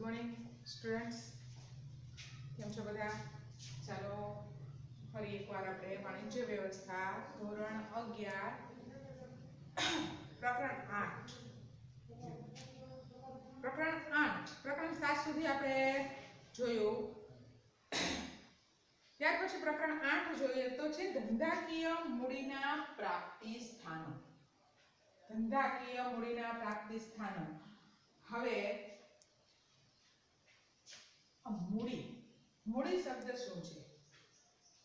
Morning students, કેમ છો બધા? ચાલો ફરી એકવાર આપણે વાણિજ્ય વ્યવસ્થા ધોરણ 11 પ્રકરણ 8 પ્રકરણ 7 સુધી આપણે જોયું. ત્યાર પછી પ્રકરણ 8 જોઈએ તો છે ધંધાકીય મૂડીના પ્રાપ્તિ સ્થાનો. ધંધાકીય મૂડીના પ્રાપ્તિ સ્થાનો. હવે મૂડી શબ્દ શું છે?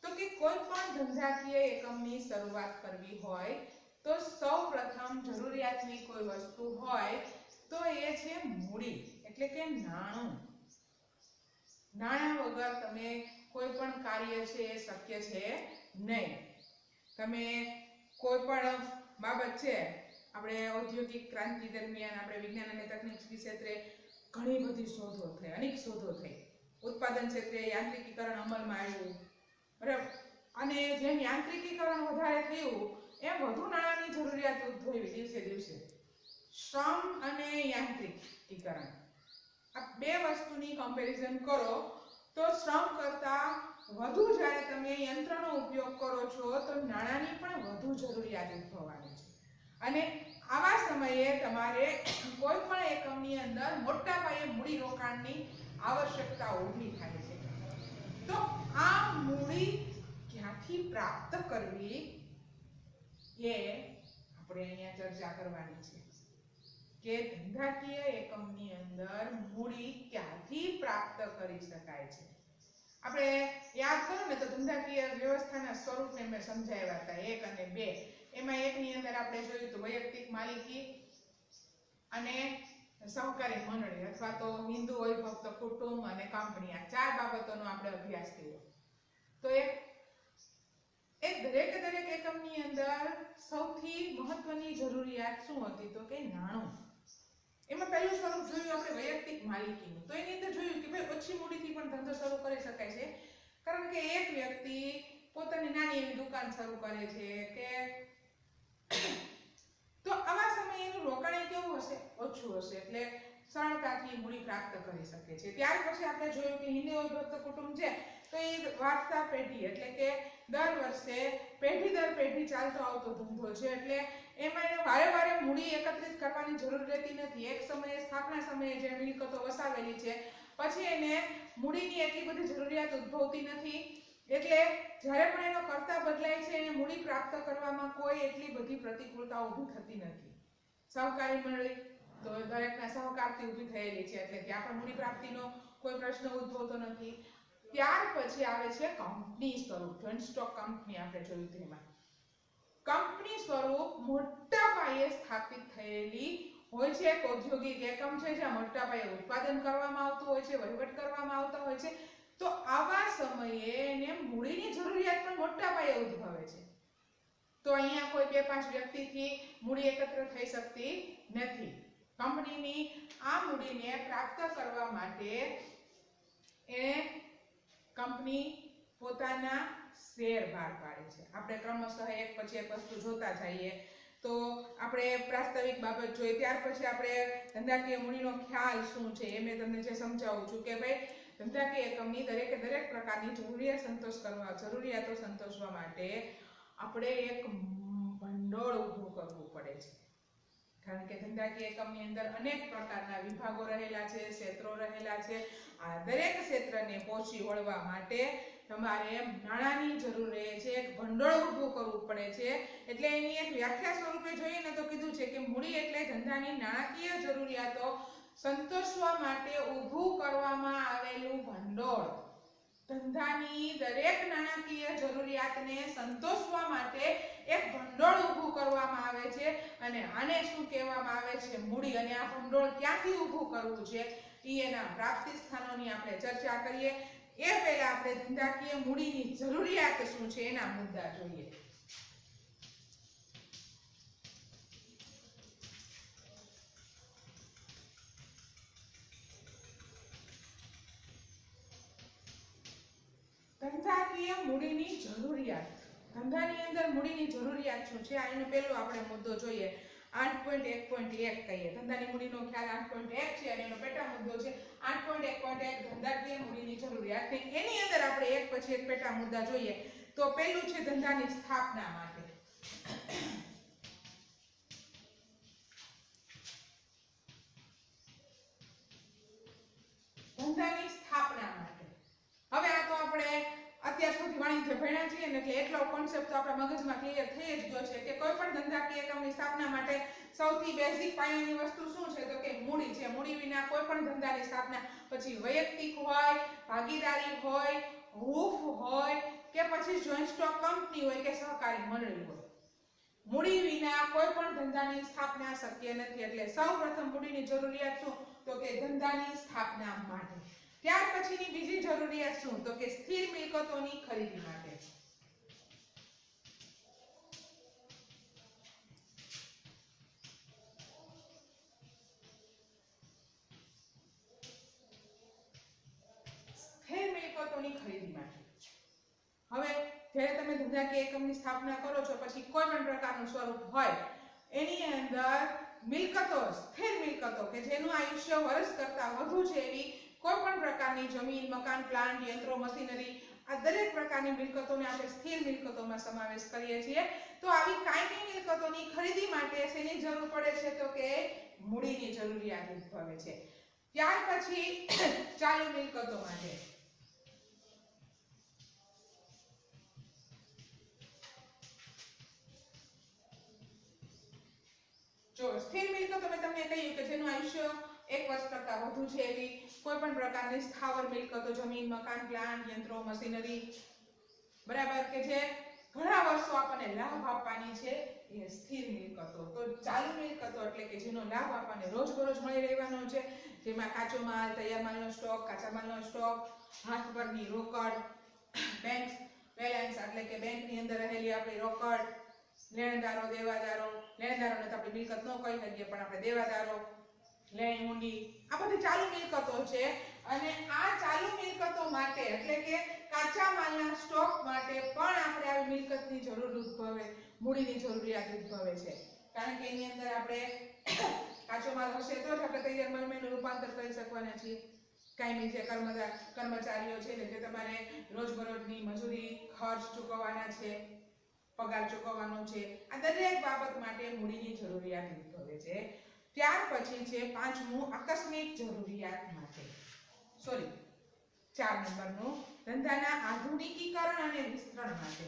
તો કે કોઈ પણ ધંધાકીય એકમની શરૂઆત કરવી હોય તો સૌપ્રથમ જરૂરિયાતની કોઈ વસ્તુ હોય તો એ છે મૂડી, એટલે કે નાણું. નાણાં વગર તમે કોઈ પણ કાર્ય છે એ શક્ય છે નહીં. તમે કોઈ પણ બાબત છે, આપણે ઔદ્યોગિક ક્રાંતિ દરમિયાન આપણે વિજ્ઞાન અને તકનીકી ક્ષેત્રે ઘણી બધી શોધો થઈ, અનેક શોધો થઈ. ઉત્પાદન ક્ષેત્રે યાંત્રિકીકરણ અમલમાં આવ્યું, બરાબર. અને જેમ યાંત્રિકીકરણ વધારે થયું એમ વધુ નાણાંની જરૂરિયાત ઉદ્ભવી દિવસે દિવસે. શ્રમ અને યાંત્રિકીકરણ, આ બે વસ્તુની કમ્પેરિઝન કરો તો શ્રમ કરતા વધુ જ્યારે તમે યંત્રનો ઉપયોગ કરો છો તો નાણાંની પણ વધુ જરૂરિયાત ઉદ્ભવવાની છે. અને આવા સમયે તમારે કોઈ પણ એકમની અંદર મોટા પાયે મૂડી રોકાણની આવશ્યકતા ઊભી થાય છે. તો આ મૂડી ક્યાંથી પ્રાપ્ત કરવી એ આપણે અહીંયા ચર્ચા કરવાની છે કે ધંધાકીય એકમની અંદર મૂડી ક્યાંથી પ્રાપ્ત કરી શકાય છે. આપણે યાદ કરો ને તો ધંધાકીય વ્યવસ્થાના સ્વરૂપને મેં સમજાવ્યા હતા 1 અને 2. એમાં એકની અંદર આપણે જોયું તો વૈયક્તિક માલિકી અને સહકારી મંડળી અથવા તો હિન્દુ વિભક્ત કુટુંબ અને કંપની, આ 4 બાબતોનો આપણે અભ્યાસ કર્યો. તો એ દરેક એકમની અંદર સૌથી મહત્વની જરૂરિયાત શું હતી? તો કે નાણું. એમાં પહેલું સ્વરૂપ જોયું આપણે વૈયક્તિક માલિકીનું. તો એની અંદર જોયું કે ભાઈ ઓછી મૂડીથી પણ ધંધો શરૂ કરી શકાય છે. કારણ કે એક વ્યક્તિ પોતાની નાની એવી દુકાન શરૂ કરે છે કે તો આવા સમયે એનું રોકાણ કેવું હશે? ઓછું હશે, એટલે સરળતાથી મૂડી પ્રાપ્ત કરી શકે છે. ત્યાર પછી આપણે જોયું કે હિન્દુ વિભક્ત કુટુંબ છે તો એ વાર્તા પેઢી, એટલે કે દર વર્ષે પેઢી દર પેઢી ચાલતો આવતો ધંધો છે. એટલે એમાં એને વારે વારે મૂડી એકત્રિત કરવાની જરૂર રહેતી નથી. એક સમયે સ્થાપના સમયે જે મિલકતો વસાવેલી છે પછી એને મૂડીની એટલી બધી જરૂરિયાત ઉદ્ભવતી નથી. એટલે જ્યારે પણ એનો કર્તા બદલાય છે એને મૂડી પ્રાપ્ત કરવામાં કોઈ એટલી બધી પ્રતિકૂળતા ઊભી થતી નથી. સહકારી મંડળી તો દરેકના સહકારથી ઊભી થયેલી છે, એટલે ત્યાં પણ મૂડી પ્રાપ્તિનો કોઈ પ્રશ્ન ઉદ્ભવતો નથી. ત્યાર પછી આવે છે કંપની સ્વરૂપ. જોઈન્ટ સ્ટોક કંપની આપણે જોયું તેમાં કંપની સ્વરૂપ મોટા પાયે સ્થાપિત થયેલી હોય છે. એક ઔદ્યોગિક એકમ છે જ્યાં મોટા પાયે ઉત્પાદન કરવામાં આવતું હોય છે, વહીવટ કરવામાં આવતો હોય છે. તો આવા સમયે એને મૂડીની જરૂરિયાત પણ મોટા પાયે ઉદ્ભવે છે. તો અહીંયા કોઈ 2-5 વ્યક્તિથી મૂડી એકત્ર થઈ શકતી નથી. કંપનીની આ મૂડીને પ્રાપ્ત કરવા માટે કંપની પોતાના શેર બહાર પાડે છે. આપણે ક્રમશઃ એક પછી એક વસ્તુ જોતા જઈએ તો આપણે પ્રાસ્તાવિક બાબત જોઈએ, ત્યાર પછી આપણે ધંધાકીય મૂડીનો ખ્યાલ શું છે એ મેં તમને જે સમજાવું છું કે ભાઈ ધંધાકીય એકમની દરેક પ્રકારની જરૂરિયાતો સંતોષવા માટે આપણે એક ભંડોળ ઊભું કરવું પડે છે. કારણ કે ધંધાકીય એકમની અંદર અનેક પ્રકારના વિભાગો રહેલા છે, ક્ષેત્રો રહેલા છે. આ દરેક ક્ષેત્રને પહોંચી વળવા માટે તમારે નાણાંની જરૂર રહે છે, એક ભંડોળ ઊભું કરવું પડે છે. એટલે એની એક વ્યાખ્યા સ્વરૂપે જોઈએ ને તો કીધું છે કે મૂડી એટલે ધંધાની નાણાકીય જરૂરિયાતો સંતોષવા માટે ઊભું કરવામાં આવેલું ભંડોળ. ધંધાની દરેક નાણાકીય જરૂરિયાતને સંતોષવા માટે એક ભંડોળ ઊભું કરવામાં આવે છે અને આને શું કહેવામાં આવે છે? મૂડી. અને આ ભંડોળ ક્યાંથી ઊભું કરવું છે એના પ્રાપ્તિ સ્થાનોની આપણે ચર્ચા કરીએ. એ પહેલા આપણે ધંધાકીય મૂડીની જરૂરિયાત શું છે એના મુદ્દા જોઈએ. ધંધાકીય મૂડીની જરૂરિયાત. ધંધાની અંદર મૂડીની જરૂરિયાત શું છે એનો પહેલો આપણે મુદ્દો જોઈએ. 8.1.1 કહીએ. ધંધાની મૂડીનો ખ્યાલ 8.1 છે અને એનો પેટા મુદ્દો છે 8.1.1 ધંધાકીય મૂડીની જરૂરિયાત. એની અંદર આપણે એક પછી એક પેટા મુદ્દા જોઈએ. તો પહેલું છે ધંધાની સ્થાપના માટે. ધંધાની સ્થાપના માટે. હવે આ તો આપણે અત્યાર સુધી વાણિજ્ય ભણ્યા છીએ ને એટલે એટલો કોન્સેપ્ટ તો આપણા મગજમાં ક્લિયર થઈ જ ગયો છે કે કોઈ પણ ધંધાકીય એકમની સ્થાપના માટે સૌથી બેઝિક પાયાની વસ્તુ શું છે તો કે મૂડી છે. મૂડી વિના કોઈ પણ ધંધાની સ્થાપના પછી વૈયક્તિક હોય, ભાગીદારી હોય, હૂફ હોય કે પછી જોઈન્ટ સ્ટોક કંપની હોય કે સહકારી મંડળી હોય, મૂડી વિના કોઈ પણ ધંધાની સ્થાપના શક્ય નથી. એટલે સૌપ્રથમ મૂડીની જરૂરિયાત શું તો કે ધંધાની સ્થાપના માટે. ત્યાર પછીની બીજી જરૂરિયાત શું તો કે સ્થિર મિલકતોની ખરીદી માટે. સ્થિર મિલકતોની ખરીદી માટે. હવે જ્યારે તમે ધંધાકીય એકમની સ્થાપના કરો છો પછી કોઈ પણ પ્રકારનું સ્વરૂપ હોય એની અંદર મિલકતો, સ્થિર મિલકતો કે જેનું આયુષ્ય વર્ષ કરતા વધુ છે એવી કોઈ પણ પ્રકારની જમીન, મકાન, પ્લાન્ટ, યંત્રો, મશીનરી આ દરેક પ્રકારની મિલકતોને આપણે સ્થિર મિલકતોમાં સમાવેશ કરીએ છીએ. તો આવી કાયમી મિલકતોની ખરીદી માટે શેની જરૂર પડે છે તો કે મૂડીની જરૂરિયાત ઉદ્ભવે છે. ત્યાર પછી ચાલુ મિલકતો માટે. જો સ્થિર મિલકતો મેં તમને કહ્યું કે જેનું આયુષ્ય 1 વર્ષ કરતા વધુ છે એવી કોઈ પણ પ્રકારની સ્થાવર મિલકતો, જમીન, મકાન, પ્લાન્ટ, યંત્રો, મશીનરી બરાબર કે જે ઘણા વર્ષો આપણને લાભ આપવાની છે એ સ્થિર મિલકતો. તો ચાલુ મિલકતો એટલે કે જેનો લાભ આપણને રોજબરોજ મળી રહેવાનો છે, જેમાં કાચો માલ, તૈયાર માલનો સ્ટોક, કાચા માલનો સ્ટોક, હાથ પરની રોકડ, બેંક બેલેન્સ એટલે કે બેંકની અંદર રહેલી આપણી રોકડ, લેણદારો, દેવાદારો, લેણદારોને તો આપણે મિલકત ન કહી શકીએ પણ આપણે દેવાદારો, લેણી મૂડી આ બધી ચાલુ મિલકતો છે. અને આ ચાલુ મિલકતો માટે એટલે કે કાચા માલના સ્ટોક માટે પણ આપણે આવી મિલકતની જરૂર ઉદ્ભવે, મૂડીની જરૂરિયાત ઉદ્ભવે છે. કારણ કે એની અંદર આપણે કાચો માલ હશે તો જ આપણે તૈયાર માલમાં રૂપાંતર કરી શકવાના છીએ. કાયમી જે કર્મચારીઓ છે ને જે તમારે રોજબરોજની મજૂરી, ખર્ચ ચૂકવવાના છે, પગાર ચૂકવવાનો છે, આ દરેક બાબત માટે મૂડીની જરૂરિયાત ઉદ્ભવે છે. ત્યાર પછી છે પાંચમું આકસ્મિક જરૂરિયાત માટે. 4 નંબરનું ધંધાના આધુનિકીકરણ અને વિસ્તરણ માટે.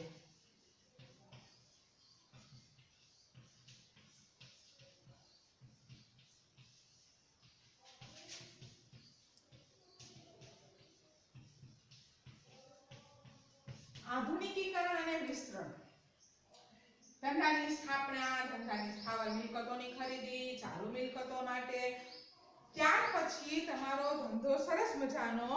આધુનિકીકરણ અને વિસ્તરણ. ધંધાની સ્થાપના, ધંધાની સ્થાવર મિલકતોની ખરીદી, ચાલુ મિલકતો માટે. ત્યાર પછી તમારો ધંધો સરસ મજાનો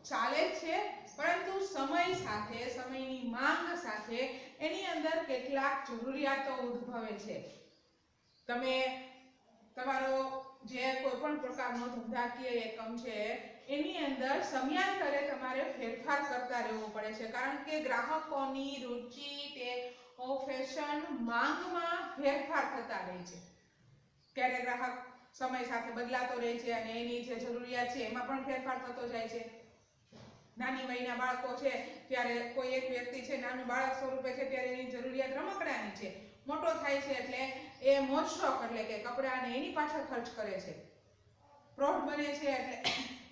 ચાલે છે પરંતુ સમય સાથે, સમયની માંગ સાથે એની અંદર કેટલાક જરૂરિયાતો ઉદ્ભવે છે. તમે તમારો જે કોઈ પણ પ્રકારનો ધંધાકીય એકમ છે એની અંદર સમયાંતરે તમારે ફેરફાર કરતા રહેવું પડે છે. કારણ કે ગ્રાહકોની રુચિ, ફેશન, માંગમાં ફેરફાર થતા રહે છે. ત્યારે ગ્રાહક સમય સાથે બદલાતો રહે છે અને એની જે જરૂરિયાત છે એમાં પણ ફેરફાર થતો જાય છે. નાની વયના બાળકો છે ત્યારે કોઈ એક વ્યક્તિ છે નાનું બાળક સ્વરૂપે છે ત્યારે એની જરૂરિયાત રમકડાની છે. મોટો થાય છે એટલે એ મોજ શોખ એટલે કે કપડાં અને એની પાછળ ખર્ચ કરે છે. પ્રૌઢ બને છે એટલે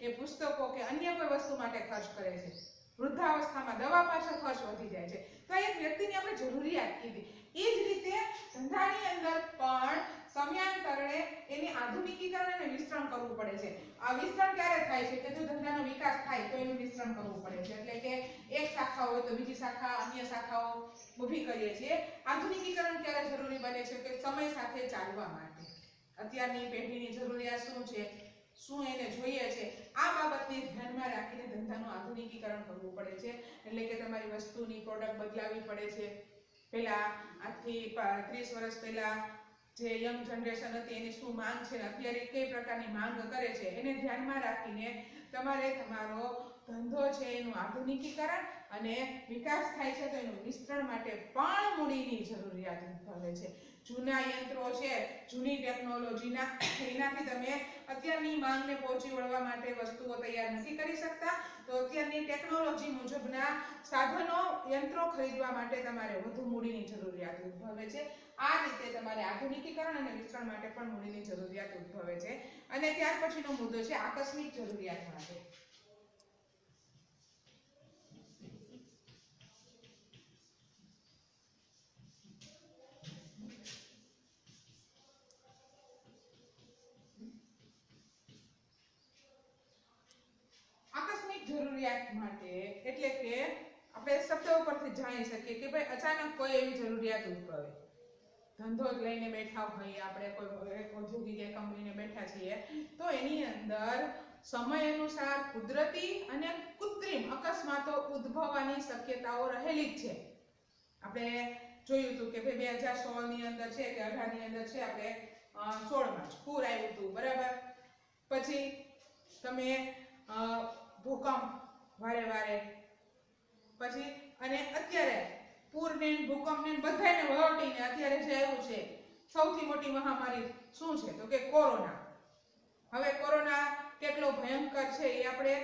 એ પુસ્તકો કે અન્ય કોઈ વસ્તુ માટે ખર્ચ કરે છે. વૃદ્ધાવસ્થામાં દવા પાછળ ખર્ચ વધી જાય છે. તો એક વ્યક્તિની આપણે જરૂરિયાત કીધી. એ જ રીતે ધંધાની અંદર પણ સમયાંતરે એની આધુનિકીકરણ અને વિસ્તરણ કરવું પડે છે. આ વિસ્તરણ ક્યારે થાય છે કે જો ધંધાનો વિકાસ થાય તો એનું વિસ્તરણ કરવું પડે છે. એટલે કે એક શાખા હોય તો બીજી શાખા, અન્ય શાખાઓ ઊભી કરીએ છીએ. આધુનિકીકરણ ક્યારે જરૂરી બને છે કે સમય સાથે ચાલવા માટે. અત્યારની પેઢીની જરૂરિયાત શું છે, શું એને જોઈએ છે, આ બાબતને ધ્યાનમાં રાખીને ધંધાનું આધુનિકીકરણ કરવું પડે છે. એટલે કે તમારી વસ્તુની પ્રોડક્ટ બદલાવી પડે છે. પહેલા આજથી 30 વર્ષ પહેલા જે યંગ જનરેશન હતી એની શું માંગ છે, અત્યારે કઈ પ્રકારની માંગ કરે છે એને ધ્યાનમાં રાખીને તમારે તમારો ધંધો છે એનું આધુનિકીકરણ અને વિકાસ થાય છે તો એનું વિસ્તરણ માટે પણ મૂડીની જરૂરિયાત ઉદ્ભવે છે. જૂના યંત્રો છે, જૂની ટેકનોલોજીના, એનાથી તમે અત્યારની માંગને પહોંચી વળવા માટે વસ્તુઓ તૈયાર નથી કરી શકતા. તો અત્યારની ટેકનોલોજી મુજબના સાધનો, યંત્રો ખરીદવા માટે તમારે વધુ મૂડીની જરૂરિયાત ઉદ્ભવે છે. આ રીતે તમારે આધુનિકીકરણ અને વિસ્તરણ માટે પણ મૂડીની જરૂરિયાત ઉદ્ભવે છે. અને ત્યાર પછીનો મુદ્દો છે આકસ્મિક જરૂરિયાત માટે. આકસ્મિક જરૂરિયાત માટે એટલે કે આપણે શબ્દ ઉપરથી જાણી શકીએ કે ભાઈ અચાનક કોઈ એવી જરૂરિયાત ઉદ્ભવે. ધંધો લઈને બેઠા હોઈએ આપણે, કોઈ એક ઔદ્યોગિક એકમ લઈને બેઠા છીએ, તો એની અંદર સમય અનુસાર કુદરતી અને કૃત્રિમ અકસ્માતો ઉદ્ભવવાની શક્યતાઓ રહેલી જ છે. આપણે જોયું હતું કે ભાઈ 2016 ની અંદર છે કે 18 ની અંદર છે, આપણે 16 માં પૂર આવ્યું હતું, બરાબર. પછી તમે ભૂકંપ વારે વારે, પછી અને અત્યારે પૂરને ભૂકંપને બધાને વળોટીને અત્યારે જે આવ્યું છે સૌથી મોટી મહામારી શું છે તો કે કોરોના. હવે કોરોના કેટલો ભયંકર છે એ આપણે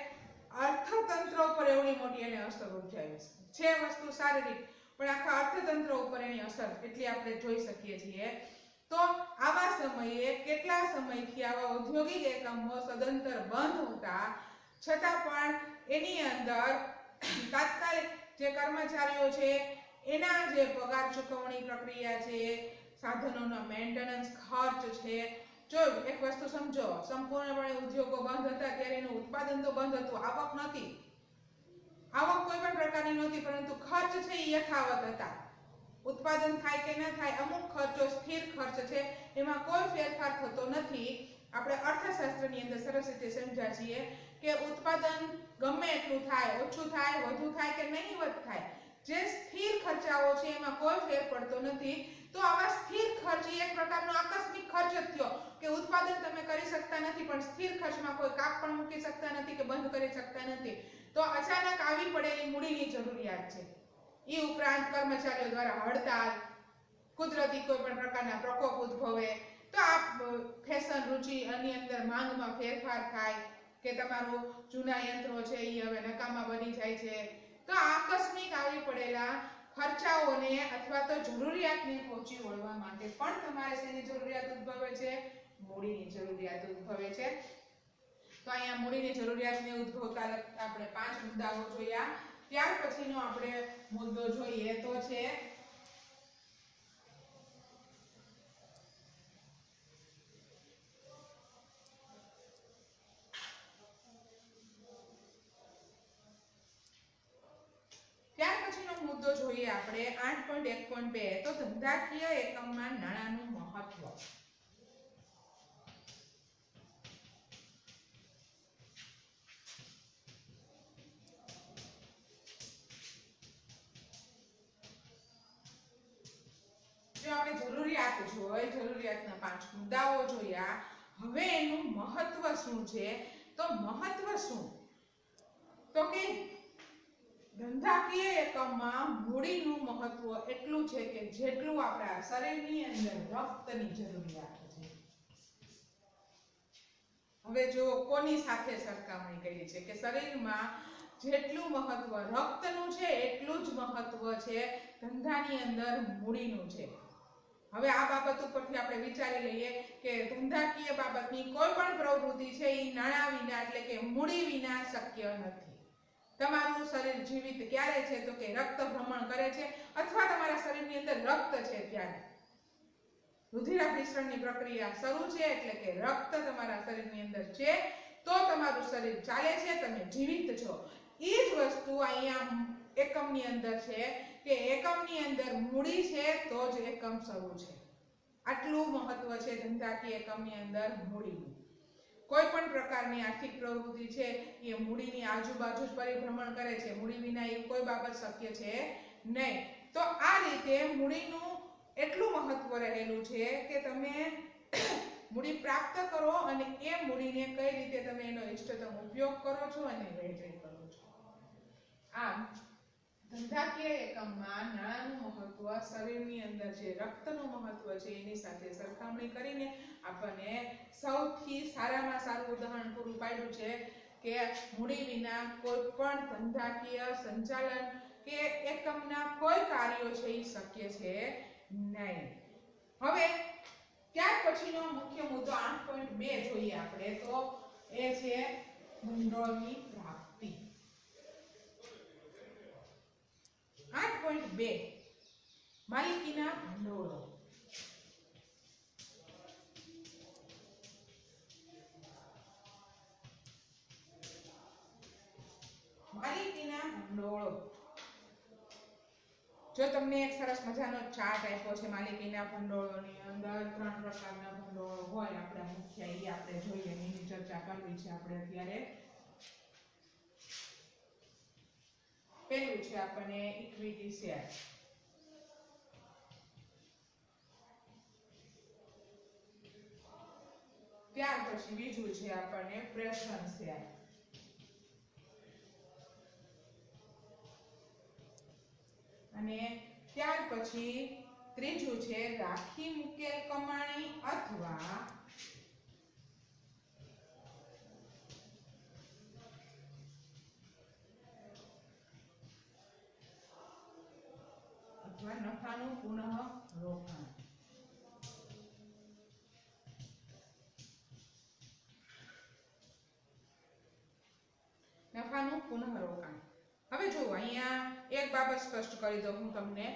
અર્થતંત્ર ઉપર એવડી મોટી એને અસર ઉઠાવી છે. વસ્તુ શારીરિક, પણ આખા અર્થતંત્ર ઉપર એની અસર એટલી આપણે જોઈ શકીએ છીએ. તો આવા સમયે કેટલા સમયથી આવા ઔદ્યોગિક એકમો સદંતર બંધ હતા, છતાં પણ એની અંદર તાત્કાલિક જે કર્મચારીઓ છે એના જે પગાર ચૂકવણી પ્રક્રિયા છે, સાધનોનો મેન્ટેનન્સ ખર્ચ છે. જો એક વસ્તુ સમજો, સંપૂર્ણપણે ઉદ્યોગો બંધ હતા ત્યારે એનું ઉત્પાદન તો બંધ હતું, આવક નથી, આવક કોઈ પણ પ્રકારની નહોતી, પરંતુ ખર્ચ છે એ યથાવત હતા. ઉત્પાદન થાય કે ન થાય, અમુક ખર્ચો સ્થિર ખર્ચ છે, એમાં કોઈ ફેરફાર થતો નથી. આપણે અર્થશાસ્ત્રની અંદર સરસ રીતે સમજ્યા છીએ કે ઉત્પાદન ગમે એટલું થાય, ઓછું થાય, વધુ થાય કે નહીવત થાય, જે સ્થિર ખર્ચાઓ છે એમાં કોઈ ફેર પડતો નથી. તો આવા સ્થિર ખર્ચ એક પ્રકારનો આકસ્મિક ખર્ચ જ થયો કે ઉત્પાદન તમે કરી શકતા નથી, પણ સ્થિર ખર્ચમાં કોઈ કાપ પણ મૂકી શકતા નથી કે બંધ કરી શકતા નથી. તો અચાનક આવી પડેલી મૂડીની જરૂરિયાત છે. એ ઉપરાંત કર્મચારીઓ દ્વારા હડતાલ, કુદરતી કોઈ પણ પ્રકારના પ્રકોપ ઉદ્ભવે, તો આ ફેશન રુચિ આની અંદર માંગમાં ફેરફાર થાય કે તમારું જૂના યંત્રો છે એ હવે નકામા બની જાય છે. તો આકસ્મિક આવી પડેલા ખર્ચાઓને અથવા તો જરૂરિયાતને પહોંચી વળવા માટે પણ તમારે શેની જરૂરિયાત ઉદ્ભવે છે? મૂડીની જરૂરિયાત ઉદ્ભવે છે. તો અહીંયા મૂડીની જરૂરિયાતને ઉદ્ભવતા આપણે 5 મુદ્દાઓ જોયા. ત્યાર પછીનો આપણે મુદ્દો જોઈએ તો છે મુદ્દો જોઈએ આપણે 8.1.2 તો ધંધાકીય એકમમાં નાણાંનું મહત્વ. જો આપણે જરૂરિયાતના 5 મુદ્દાઓ જોયા. હવે એનું મહત્વ શું છે? તો મહત્વ શું તો કે ધંધાકીય એકમમાં મૂડીનું મહત્વ એટલું છે કે જેટલું આપણા શરીરની અંદર રક્તની જરૂરિયાત છે. હવે જો કોની સાથે સરખામણી કરી છે કે શરીરમાં જેટલું મહત્વ રક્તનું છે એટલું જ મહત્વ છે ધંધાની અંદર મૂડીનું છે. હવે આ બાબત ઉપરથી આપણે વિચારી લઈએ કે ધંધાકીય બાબતની કોઈ પણ પ્રવૃત્તિ છે એ નાણાં વિના એટલે કે મૂડી વિના શક્ય નથી. તમારું શરીર જીવિત ક્યારે છે તો કે રક્ત ભ્રમણ કરે છે અથવા તમારા શરીરની અંદર રક્ત છે ત્યારે રુધિરાભિસરણની પ્રક્રિયા શરૂ છે, એટલે કે રક્ત તમારા શરીરની અંદર છે તો તમારું શરીર ચાલે છે, તમે જીવિત છો. એ જ વસ્તુ અહીંયા એકમની અંદર છે કે એકમની અંદર મૂડી છે તો જ એકમ શરૂ છે. આટલું મહત્વ છે ધંધાકીય એકમની અંદર મૂડીનું. કોઈ પણ પ્રકારની આર્થિક પ્રવૃત્તિ છે એ મૂડીની આજુબાજુ જ પરિભ્રમણ કરે છે. મૂડી વિના એ કોઈ બાબત શક્ય છે નહીં. તો આ રીતે મૂડીનું એટલું મહત્વ રહેલું છે કે તમે મૂડી પ્રાપ્ત કરો અને એ મૂડીને કઈ રીતે તમે એનો ઇષ્ટતમ ઉપયોગ કરો છો અને વહેંચણી કરો છો. આમ ધંધાકીય એકમમાં નાણાંનું મહત્વ શરીરની અંદર જે રક્તનું મહત્વ છે એની સાથે સરખામણી કરીને આપણને સૌથી સારામાં સારું ઉદાહરણ પૂરું પાડ્યું છે કે મૂડી વિના કોઈ પણ ધંધાકીય સંચાલન કે એકમના કોઈ કાર્યો છે એ શક્ય છે નહીં. હવે ત્યાર પછીનો મુખ્ય મુદ્દો 8.2 જોઈએ આપણે તો એ છે ભંડોળની પ્રાપ્તિ. 8.2 માલિકીના ભંડોળો. માલિકીના ભંડોળો. જો તમને એક સરસ મજાનો ચાર્ટ આપ્યો છે માલિકીના ભંડોળોની અંદર 3 પ્રકારના ભંડોળો હોય આપણા મુખ્ય એ આપણે જોઈએ એની ચર્ચા કરવી છે આપણે અત્યારે. પહેલું છે આપણને ઇક્વિટી શેર. ત્યાર પછી બીજું છે આપણને પ્રેફરન્સ શેર. અને ત્યાર પછી ત્રીજું છે રાખી મૂકેલ કમાણી અથવા નફાનું પુનઃ રોકાણ. નફાનું પુનઃ રોકાણ. હવે જો અહીંયા એક બાબત સ્પષ્ટ કરી દઉં હું તમને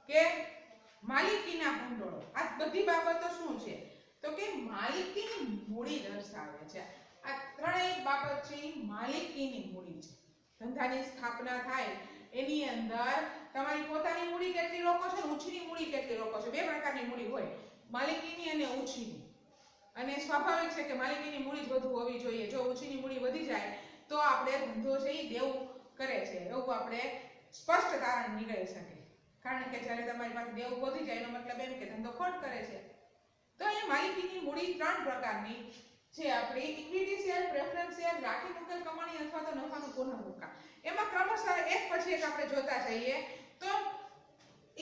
કે માલિકીના ભંડોળો આ બધી બાબતો શું છે તો કે માલિકીની મૂડી દર્શાવે છે. આ ત્રણેય બાબત છે માલિકીની મૂડી છે. ધંધાની સ્થાપના થાય એની અંદર તમારી પોતાની મૂડી કેટલી રોકો છો અને ઉછીની મૂડી કેટલી રોકો છો. બે પ્રકારની મૂડી હોય, માલિકીની અને ઉછીની. અને સ્વાભાવિક છે કે માલિકીની મૂડી જ વધુ હોવી જોઈએ. જો ઉછીની મૂડી વધી જાય તો આપણે ધંધો છે એ દેવું કરે છે એવું આપણે સ્પષ્ટ તારણ નીકળી શકે. કારણ કે જ્યારે તમારી પાસે દેવું વધી જાય એનો મતલબ એમ કે ધંધો ખોટ કરે છે. તો અહીંયા માલિકીની મૂડી 3 પ્રકારની છે આપણી ઇક્વિટી શેર, પ્રેફરન્સ શેર, રાખી મૂકેલ કમાણી અથવા તો નફાનું પુનઃ રોકાણ. એમાં ક્રમશઃ એક પછી એક આપણે જોતા જઈએ તો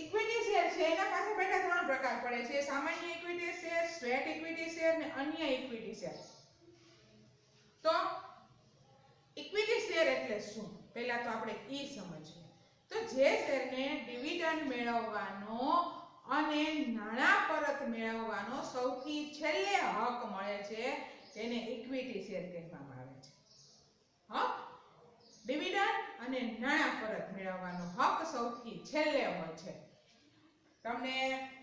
ઇક્વિટી શેર છે એના પાસે બેઠા 3 પ્રકાર પડે છે. સામાન્ય equity share, sweat equity share અને અન્ય ઇક્વિટી શેર. તો ઇક્વિટી શેર એટલે શું પહેલા તો આપણે ઈ સમજીએ. તો જે શેરને ડિવિડન્ડ મેળવવાનો અને નાણાં પરત મેળવવાનો સૌથી છેલ્લે હક મળે છે તેને ઇક્વિટી શેર કહેવામાં આવે છે. હક, ડિવિડન્ડ અને નાણાં પરત મેળવવાનો હક સૌથી છેલ્લે હોય છે. તમને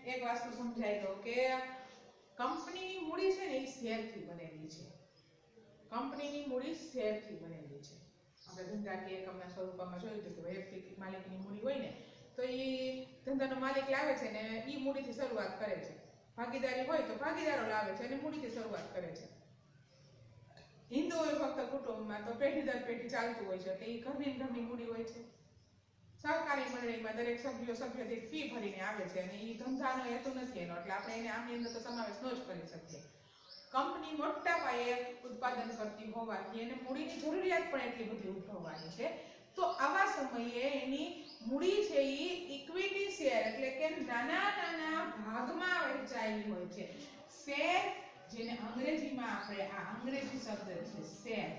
એક વસ્તુ સમજાઈ દઉં કે કંપનીની મૂડી છે ને એ શેરથી બનેલી છે. કંપનીની મૂડી શેરથી બનેલી છે. આપણે ધંધાકીય એકમના સ્વરૂપમાં જોયું હતું કે વૈયક્તિક માલિકીની મૂડી હોય ને તો એ ધંધાનો માલિક લાવે છે ને એ મૂડીથી શરૂઆત કરે છે. ભાગીદારી હોય તો ભાગીદારો લાવે છે અને મૂડીથી શરૂઆત કરે છે. હિન્દુ ફક્ત કુટુંબમાં તો પેઢી દર પેઢી ચાલતું હોય છે એટલે એ ઘરની મૂડી હોય છે. સહકારી મંડળીમાં દરેક સભ્ય દીઠ ફી ભરીને આવે છે અને એ ધંધાનો હેતુ નથી એનો એટલે આપણે એને આમની અંદર તો સમાવેશ ન જ કરી શકીએ. કંપની મોટા પાયે ઉત્પાદન કરતી હોવાથી એને મૂડીની જરૂરિયાત પણ એટલી બધી ઉદ્ભવવાની છે. તો આવા સમયે એની મૂડી છે એ ઇક્વિટી શેર એટલે કે નાના ભાગમાં વહેંચાયેલી હોય છે. શેર જેને અંગ્રેજીમાં આપણે આ અંગ્રેજી શબ્દ છે શેર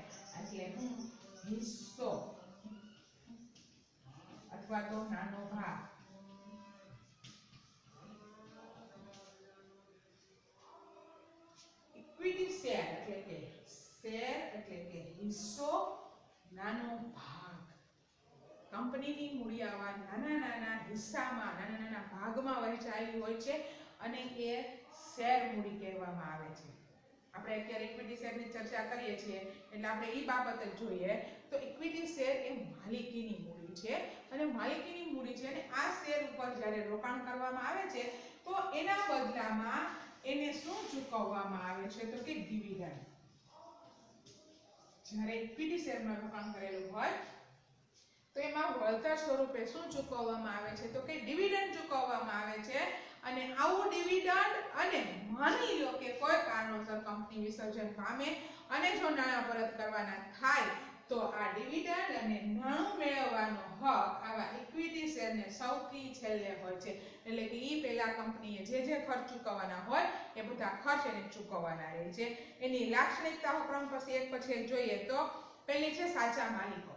એટલે હિસ્સો અથવા તો નાનો ભાગ. ઇક્વિટી શેર એટલે કે હિસ્સો, નાનો ભાગ. કંપનીની મૂડી આવા નાના હિસ્સામાં નાના ભાગમાં વહેંચાયેલી હોય છે અને એ શેર મૂડી કહેવામાં આવે છે. આપણે અત્યારે ઇક્વિટી શેરની ચર્ચા કરીએ છીએ એટલે આપણે એ બાબત જ જોઈએ તો ઇક્વિટી શેર એ માલિકીની મૂડી છે અને માલિકીની મૂડી છે અને આ શેર ઉપર જ્યારે રોકાણ કરવામાં આવે છે તો એના બદલામાં એને શું ચૂકવવામાં આવે છે તો કે ડિવિડન્ડ. જ્યારે ઇક્વિટી શેરમાં રોકાણ કરેલું હોય તો એમાં વળતર સ્વરૂપે શું ચૂકવવામાં આવે છે તો કે ડિવિડન્ડ ચૂકવવામાં આવે છે. અને આવું ડિવિડન્ડ અને માની લો કે કોઈ કારણોસર કંપની વિસર્જન પામે અને જો નાણાં પરત કરવાના થાય તો આ ડિવિડન્ડ અને નાણું મેળવવાનો હક આવા ઇક્વિટી શેરને સૌથી છેલ્લે હોય છે. એટલે કે ઈ પહેલા કંપનીએ જે ખર્ચ ચૂકવવાના હોય એ બધા ખર્ચ એને ચૂકવવાના રહે છે. એની લાક્ષણિકતાઓ ક્રમ પછી એક જોઈએ તો પહેલી છે સાચા માલિકો.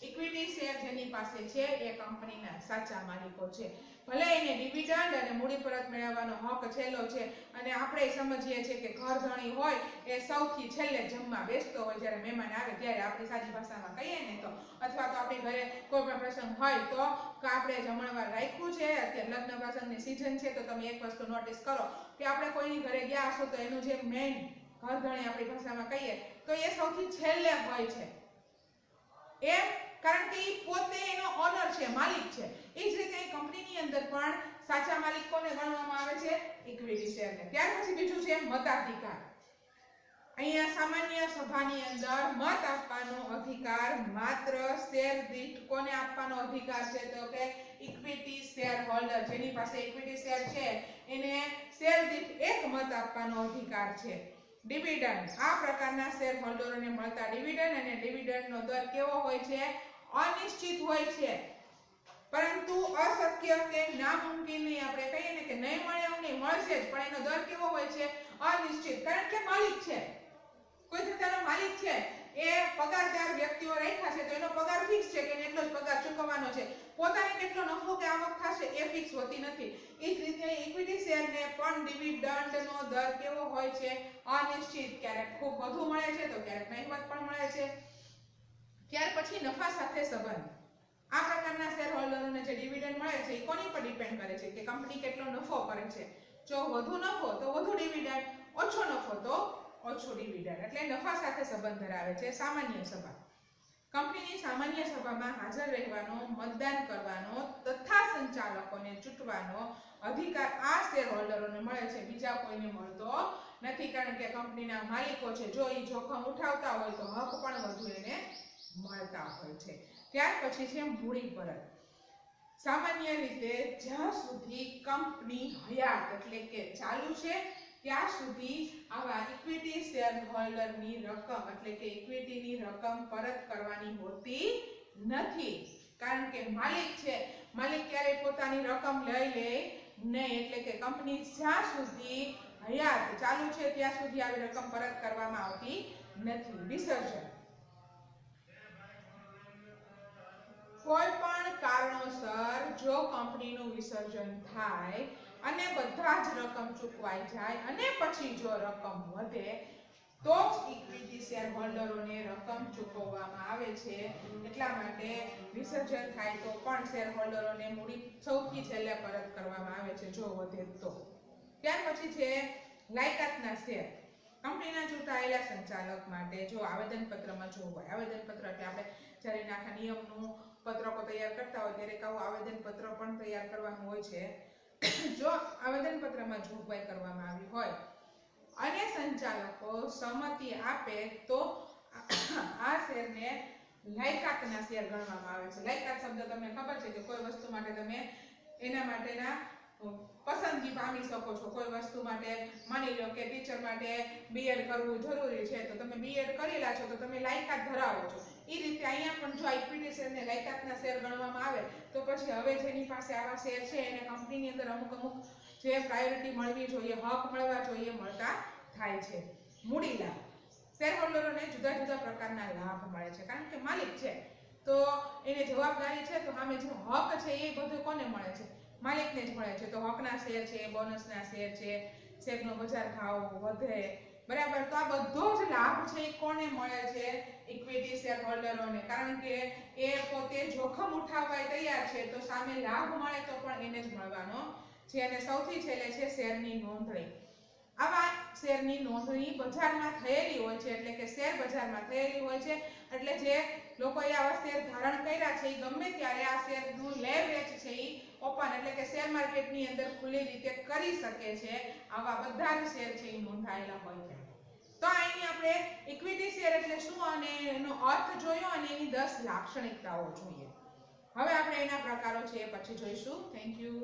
ઇક્વિટી શેર જેની પાસે છે એ કંપનીના સાચા માલિકો છે. ભલે એને ડિવિડન્ડ અને મૂડી પરત મેળવવાનો હક છેલ્લો છે અને આપણે સમજીએ છીએ કે ઘરધણી હોય એ સૌથી છેલ્લે જમવા બેસતો હોય. જ્યારે મહેમાન આવે ત્યારે આપણી સાદી ભાષામાં કહીએ ને તો, અથવા તો આપણી ઘરે કોઈ પણ પ્રસંગ હોય તો આપણે જમણવાર રાખ્યું છે, અત્યારે લગ્ન પ્રસંગની સીઝન છે, તો તમે એક વસ્તુ નોટિસ કરો કે આપણે કોઈની ઘરે ગયા હશો તો એનું જે મેઇન ઘરધણી આપણી ભાષામાં કહીએ તો એ સૌથી છેલ્લે હોય છે. એમ કારણ કે ઈ પોતે એનો ઓનર છે, માલિક છે. એ જ રીતે કંપનીની અંદર પણ સાચા માલિક કોને ગણવામાં આવે છે? ઇક્વિટી શેરને. ત્યાર પછી બીજું છે મતાધિકાર. અહીંયા સામાન્ય સભાની અંદર મત આપવાનો અધિકાર માત્ર શેર દીઠ કોને આપવાનો અધિકાર છે? તો કે ઇક્વિટી શેર હોલ્ડર, જેની પાસે ઇક્વિટી શેર છે એને શેર દીઠ એક મત આપવાનો અધિકાર છે. ડિવિડન્ડ, આ પ્રકારના શેર હોલ્ડરોને મળતા ડિવિડન્ડ અને ડિવિડન્ડનો દર કેવો હોય છે? અનિશ્ચિત હોય છે. પરંતુ અશક્ય કે નામુમકિન નહીં, આપણે કહીએ ને કે નહીં મળે એવું નહીં, મળશે જ, પણ એનો દર કેવો હોય છે? અનિશ્ચિત. કારણ કે માલિક છે, કોઈ ધંધાનો માલિક છે, એ પગારદાર વ્યક્તિઓ રાખ્યા છે તો એનો પગાર ફિક્સ છે કે એટલો જ પગાર ચૂકવવાનો છે. પોતાને કેટલો નફો કે આવક થશે એ ફિક્સ હોતી નથી. એ જ રીતે ઇક્વિટી શેરને પણ ડિવિડન્ડનો દર કેવો હોય છે? અનિશ્ચિત. ક્યારેક ખૂબ વધુ મળે છે તો ક્યારેક નહિવત પણ મળે છે. ત્યાર પછી નફા સાથે સંબંધ. આ પ્રકારના શેર હોલ્ડરોને જે ડિવિડન્ડ મળે છે એ કોની પર ડિપેન્ડ કરે છે? કે કંપની કેટલો નફો કરે છે. જો વધુ નફો તો વધુ ડિવિડન્ડ, ઓછો નફો તો ઓછો ડિવિડન્ડ. એટલે નફા સાથે સંબંધ ધરાવે છે. સામાન્ય સભા. કંપનીની સામાન્ય સભામાં હાજર રહેવાનો, મતદાન કરવાનો તથા સંચાલકોને ચૂંટવાનો અધિકાર આ શેર હોલ્ડરોને મળે છે, બીજા કોઈને મળતો નથી. કારણ કે કંપનીના માલિકો છે, જો એ જોખમ ઉઠાવતા હોય તો હક પણ વધુ એને મળતા હોય છે. ત્યાર પછી છે મૂડી પરત. સામાન્ય રીતે જ્યાં સુધી કંપની હયાત એટલે કે ચાલુ છે ત્યાં સુધી આવા ઇક્વિટી શેર હોલ્ડરની રકમ એટલે કે ઇક્વિટીની રકમ પરત કરવાની હોતી નથી. કારણ કે માલિક છે, માલિક ક્યારેય પોતાની રકમ લઈ લે નહીં. એટલે કે કંપની જ્યાં સુધી હયાત ચાલુ છે ત્યાં સુધી આવી રકમ પરત કરવામાં આવતી નથી. વિસર્જન. કોઈ પણ કારણોસર જો કંપનીનું વિસર્જન થાય અને બધા જ રકમ ચૂકવાઈ જાય અને પછી જો રકમ વધે તો જ ઇક્વિટી શેર હોલ્ડરોને રકમ ચૂકવવામાં આવે છે. એટલા માટે વિસર્જન થાય તો પણ શેર હોલ્ડરોને મૂડી સૌથી છેલ્લે પરત કરવામાં આવે છે જો વધે તો. ત્યાર પછી છે લાયકાતના શેર. કંપનીના ચૂંટાયેલા સંચાલક માટે જો આવેદનપત્રમાં જોગવાઈ, આવેદનપત્ર એટલે આપણે જ્યારે આખા નિયમનું પત્રકો તૈયાર કરતા હોય ત્યારે આવું આવેદનપત્ર પણ તૈયાર કરવાનું હોય છે. જો આવેદનપત્રમાં જોગવાઈ કરવામાં આવી હોય અને સંચાલકો સંમતિ આપે તો આ શેરને લાયકાતના શેર ગણવામાં આવે છે. લાયકાત શબ્દ તમને ખબર છે કે કોઈ વસ્તુ માટે તમે એના માટેના પસંદગી પામી શકો છો. કોઈ વસ્તુ માટે માની લો કે ટીચર માટે બીએડ કરવું જરૂરી છે તો તમે બીએડ કરેલા છો તો તમે લાયકાત ધરાવો છો. એ રીતે અહીંયા પણ જો ઇક્વિટી શેરને લાયકાતના શેર ગણવામાં આવે તો પછી હવે જેની પાસે આવા શેર છે એને કંપનીની અંદર અમુક જે પ્રાયોરિટી મળવી જોઈએ, હક મળવા જોઈએ, મળતા થાય છે. મૂડી લાભ. શેર હોલ્ડરોને જુદા જુદા પ્રકારના લાભ મળે છે. કારણ કે માલિક છે તો એને જવાબદારી છે, તો સામે જે હક છે એ બધું કોને મળે છે? માલિકને જ મળે છે. તો હકના શેર છે, બોનસના શેર છે, શેરનો બજાર ભાવ વધે, બરાબર. તો આ બધો જ લાભ છે એ કોને મળે છે? ઇક્વિટી શેર હોલ્ડરોને. કારણ કે એ પોતે જોખમ ઉઠાવવા તૈયાર છે તો સામે લાભ મળે તો પણ એને જ મળવાનો છે. અને સૌથી છેલ્લે છે શેરની નોંધણી. આવા શેરની નોંધણી બજારમાં થયેલી હોય છે, એટલે કે શેર બજારમાં થયેલી હોય છે. એટલે જે લોકોએ આવા શેર ધારણ કર્યા છે એ ગમે ત્યારે આ શેરનું લે વેચ છે એ ઓપન એટલે કે શેર માર્કેટની અંદર ખુલ્લી રીતે કરી શકે છે. આવા બધા જ શેર છે એ નોંધાયેલા હોય છે. તો અહીં આપણે ઇક્વિટી શેર એટલે શું અને એનો અર્થ જોયો અને એની 10 લાક્ષણિકતાઓ જોઈએ. હવે આપણે એના પ્રકારો છે એ પછી જોઈશું. Thank you.